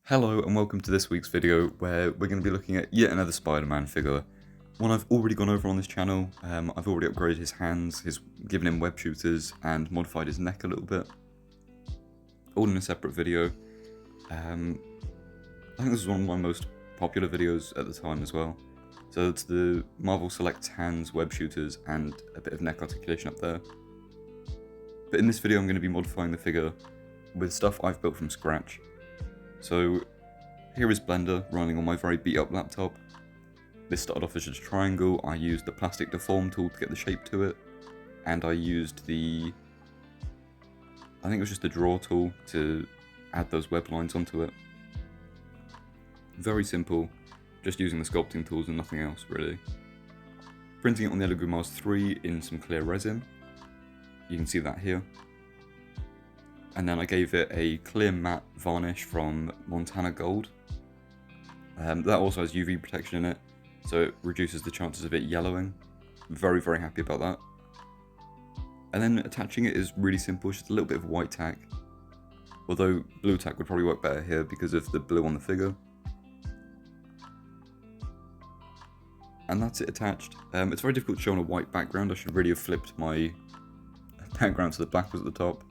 Hello and welcome to this week's video where we're going to be looking at yet another Spider-Man figure. One I've already gone over on this channel. I've already upgraded his hands, given him web shooters and modified his neck a little bit. All in a separate video. I think this is one of my most popular videos at the time as well. So it's the Marvel Selects hands, web shooters and a bit of neck articulation up there. But in this video I'm going to be modifying the figure with stuff I've built from scratch. So here is Blender running on my very beat up laptop. This started off as just a triangle. I used the plastic deform tool to get the shape to it, and I used I think it was just the draw tool to add those web lines onto it. Very simple, just using the sculpting tools and nothing else really. Printing it on the Lego Mars 3 in some clear resin. You can see that here. And then I gave it a clear matte varnish from Montana Gold. That also has UV protection in it, so it reduces the chances of it yellowing. Very, very happy about that. And then attaching it is really simple, just a little bit of white tack. Although blue tack would probably work better here because of the blue on the figure. And that's it attached. It's very difficult to show on a white background. I should really have flipped my background so the black was at the top.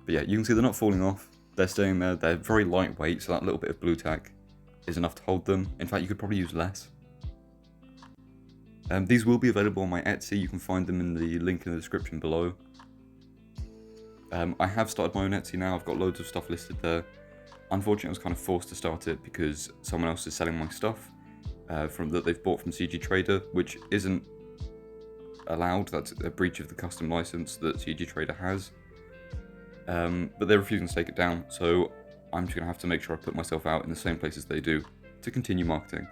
But yeah, you can see they're not falling off, they're staying there, they're very lightweight, so that little bit of blue tack is enough to hold them. In fact, you could probably use less. These will be available on my Etsy, you can find them in the link in the description below. I have started my own Etsy now, I've got loads of stuff listed there. Unfortunately, I was kind of forced to start it because someone else is selling my stuff that they've bought from CG Trader, which isn't allowed. That's a breach of the custom license that CG Trader has. But they're refusing to take it down, so I'm just going to have to make sure I put myself out in the same places they do to continue marketing.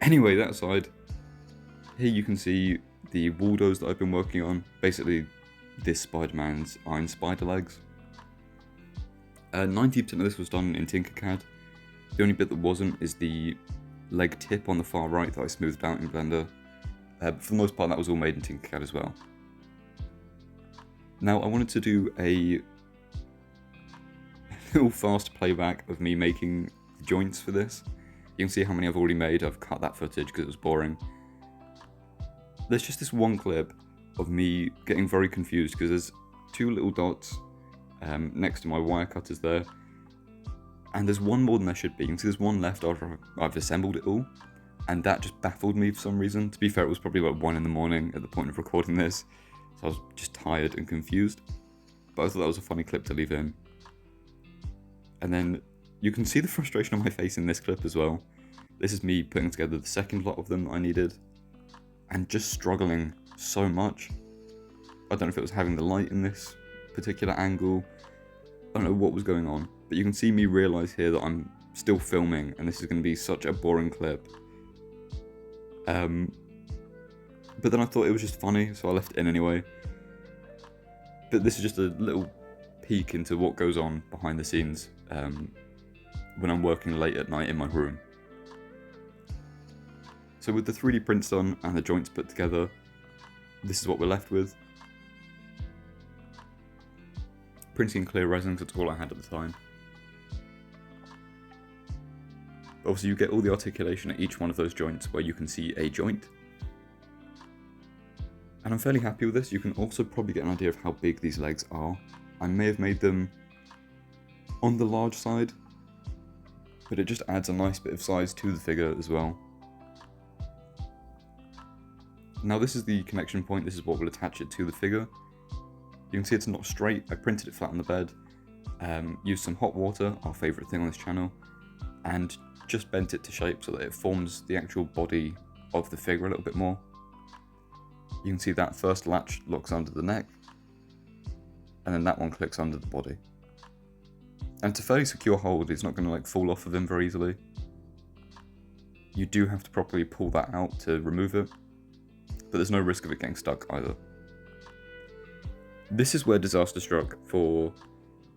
Anyway, that aside, here you can see the Waldos that I've been working on, basically this Spider-Man's iron spider legs. 90% of this was done in Tinkercad. The only bit that wasn't is the leg tip on the far right that I smoothed out in Blender. But for the most part that was all made in Tinkercad as well. Now, I wanted to do a little fast playback of me making the joints for this. You can see how many I've already made. I've cut that footage because it was boring. There's just this one clip of me getting very confused because there's two little dots next to my wire cutters there. And there's one more than there should be. You can see there's one left after I've assembled it all. And that just baffled me for some reason. To be fair, it was probably about 1 in the morning at the point of recording this. So I was just tired and confused, but I thought that was a funny clip to leave in. And then you can see the frustration on my face in this clip as well. This is me putting together the second lot of them that I needed, and just struggling so much. I don't know if it was having the light in this particular angle, I don't know what was going on, but you can see me realise here that I'm still filming, and this is going to be such a boring clip. But then I thought it was just funny, so I left it in anyway. But this is just a little peek into what goes on behind the scenes when I'm working late at night in my room. So with the 3D prints done and the joints put together, this is what we're left with. Printing in clear resin, that's all I had at the time. Obviously you get all the articulation at each one of those joints where you can see a joint. And I'm fairly happy with this. You can also probably get an idea of how big these legs are. I may have made them on the large side, but it just adds a nice bit of size to the figure as well. Now this is the connection point, this is what will attach it to the figure. You can see it's not straight, I printed it flat on the bed, used some hot water, our favourite thing on this channel, and just bent it to shape so that it forms the actual body of the figure a little bit more. You can see that first latch locks under the neck, and then that one clicks under the body. And it's a fairly secure hold, it's not going to fall off of him very easily. You do have to properly pull that out to remove it, but there's no risk of it getting stuck either. This is where disaster struck for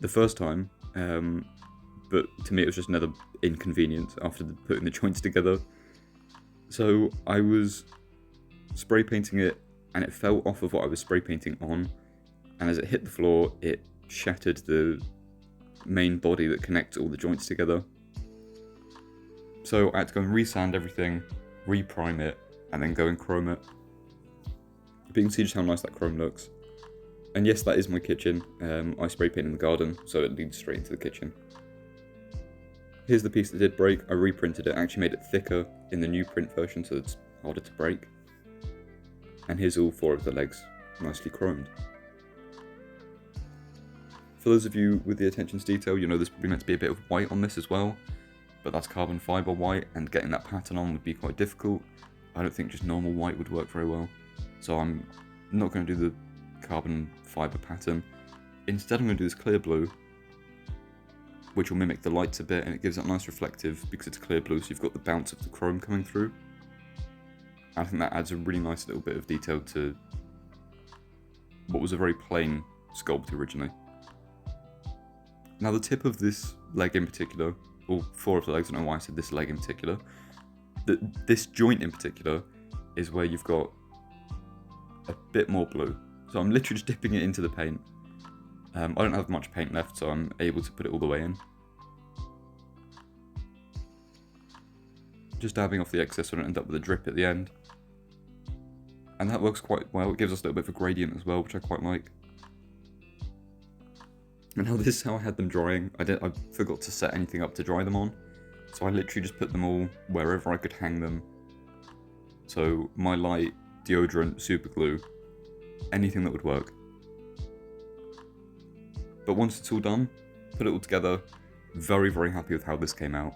the first time, but to me it was just another inconvenience after putting the joints together. So I was spray painting it, and it fell off of what I was spray painting on, and as it hit the floor, it shattered the main body that connects all the joints together. So I had to go and resand everything, reprime it, and then go and chrome it. But you can see just how nice that chrome looks. And yes, that is my kitchen. I spray paint in the garden, so it leads straight into the kitchen. Here's the piece that did break. I reprinted it, actually made it thicker in the new print version so it's harder to break. And here's all 4 of the legs, nicely chromed. For those of you with the attention to detail, you know there's probably meant to be a bit of white on this as well, but that's carbon fibre white, and getting that pattern on would be quite difficult. I don't think just normal white would work very well, so I'm not going to do the carbon fibre pattern. Instead I'm going to do this clear blue, which will mimic the lights a bit, and it gives that nice reflective because it's clear blue, so you've got the bounce of the chrome coming through. I think that adds a really nice little bit of detail to what was a very plain sculpt originally. Now the tip of this leg in particular, or 4 of the legs, I don't know why I said this leg in particular, this joint in particular is where you've got a bit more blue. So I'm literally just dipping it into the paint. I don't have much paint left, so I'm able to put it all the way in. Just dabbing off the excess so I don't end up with a drip at the end. And that works quite well. It gives us a little bit of a gradient as well, which I quite like. And now this is how I had them drying. I forgot to set anything up to dry them on. So I literally just put them all wherever I could hang them. So my light, deodorant, super glue, anything that would work. But once it's all done, put it all together, very, very happy with how this came out.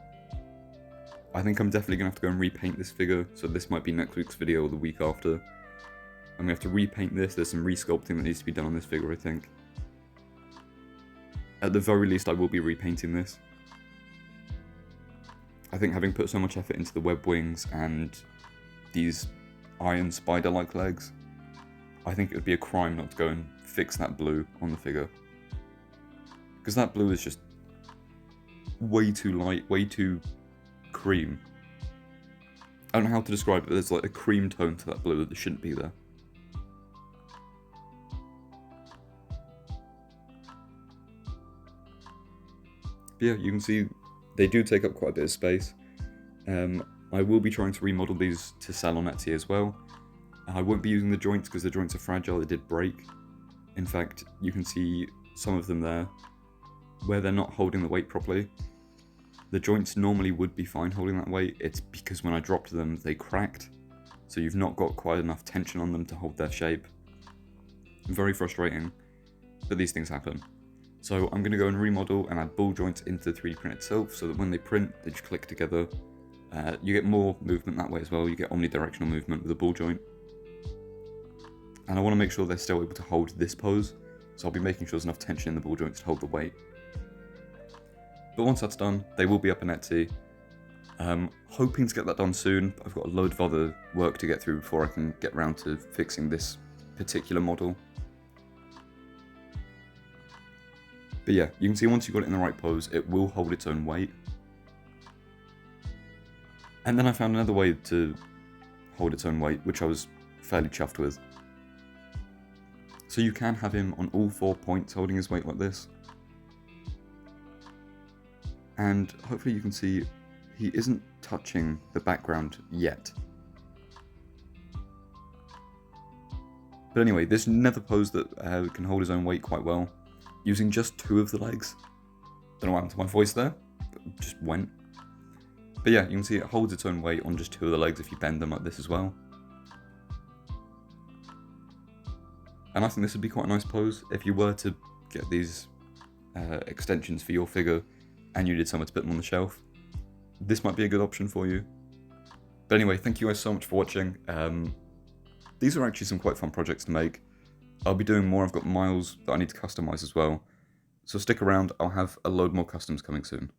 I think I'm definitely going to have to go and repaint this figure, so this might be next week's video or the week after. I'm going to have to repaint this, there's some resculpting that needs to be done on this figure, I think. At the very least, I will be repainting this. I think having put so much effort into the web wings and these iron spider-like legs, I think it would be a crime not to go and fix that blue on the figure. Because that blue is just way too light, way too cream. I don't know how to describe it, there's like a cream tone to that blue that shouldn't be there. But yeah, you can see they do take up quite a bit of space. I will be trying to remodel these to sell on Etsy as well. I won't be using the joints because the joints are fragile, they did break. In fact, you can see some of them there where they're not holding the weight properly. The joints normally would be fine holding that weight, it's because when I dropped them they cracked, so you've not got quite enough tension on them to hold their shape. Very frustrating, but these things happen. So I'm going to go and remodel and add ball joints into the 3D print itself so that when they print, they just click together. You get more movement that way as well, you get omnidirectional movement with a ball joint. And I want to make sure they're still able to hold this pose, so I'll be making sure there's enough tension in the ball joints to hold the weight. But once that's done, they will be up on Etsy. Hoping to get that done soon. I've got a load of other work to get through before I can get around to fixing this particular model. But yeah, you can see once you've got it in the right pose, it will hold its own weight. And then I found another way to hold its own weight, which I was fairly chuffed with. So you can have him on all 4 points holding his weight like this. And hopefully you can see he isn't touching the background yet. But anyway, this is another pose that can hold his own weight quite well, using just 2 of the legs. Don't know what happened to my voice there, but it just went. But yeah, you can see it holds its own weight on just 2 of the legs if you bend them like this as well. And I think this would be quite a nice pose if you were to get these extensions for your figure and you did somewhere to put them on the shelf. This might be a good option for you. But anyway, thank you guys so much for watching. These are actually some quite fun projects to make. I'll be doing more, I've got miles that I need to customize as well. So stick around, I'll have a load more customs coming soon.